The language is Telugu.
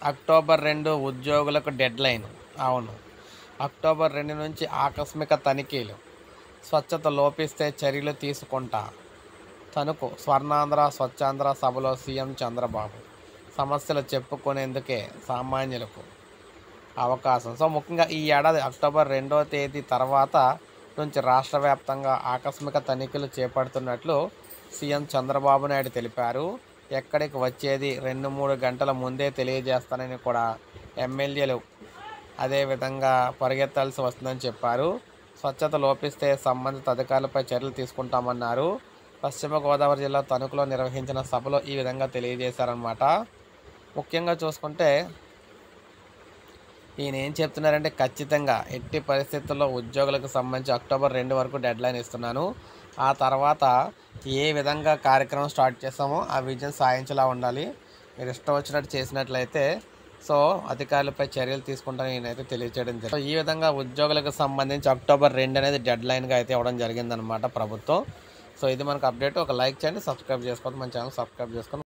అక్టోబర్ 2 ఉద్యోగులకు డెడ్లైన్. అవును, అక్టోబర్ 2 నుంచి ఆకస్మిక తనిఖీలు. స్వచ్ఛత లోపిస్తే చర్యలు తీసుకుంటా. తణుకు స్వర్ణాంధ్ర స్వచ్ఛాంధ్ర సభలో సీఎం చంద్రబాబు. సమస్యలు చెప్పుకునేందుకే సామాన్యులకు అవకాశం. సో ముఖ్యంగా ఈ ఏడాది అక్టోబర్ 2 తర్వాత నుంచి రాష్ట్ర వ్యాప్తంగా ఆకస్మిక తనిఖీలు చేపడుతున్నట్లు సీఎం చంద్రబాబు నాయుడు తెలిపారు. ఎక్కడికి వచ్చేది 2-3 గంటల ముందే తెలియజేస్తానని కూడా ఎమ్మెల్యేలు అదేవిధంగా పరిగెత్తాల్సి వస్తుందని చెప్పారు. స్వచ్ఛత లోపిస్తే సంబంధిత అధికారులపై చర్యలు తీసుకుంటామన్నారు. పశ్చిమ గోదావరి జిల్లా తణుకులో నిర్వహించిన సభలో ఈ విధంగా తెలియజేశారన్నమాట. ముఖ్యంగా చూసుకుంటే ఈయన ఏం చెప్తున్నారంటే, ఖచ్చితంగా ఎట్టి పరిస్థితుల్లో ఉద్యోగులకు సంబంధించి అక్టోబర్ 2 వరకు డెడ్లైన్ ఇస్తున్నాను. ఆ తర్వాత ఏ విధంగా కార్యక్రమం స్టార్ట్ చేస్తామో ఆ విజయం సాధించేలా ఉండాలి. మీరు ఇష్టం వచ్చినట్టు చేసినట్లయితే అధికారులపై చర్యలు తీసుకుంటానని నేనైతే తెలియజేయడం జరిగింది. సో ఈ విధంగా ఉద్యోగులకు సంబంధించి అక్టోబర్ 2 అనేది డెడ్లైన్గా అయితే ఇవ్వడం జరిగిందనమాట ప్రభుత్వం. సో ఇది మనకు అప్డేట్. ఒక లైక్ చేయండి, సబ్స్క్రైబ్ చేసుకోండి, మన ఛానల్ సబ్స్క్రైబ్ చేసుకోండి.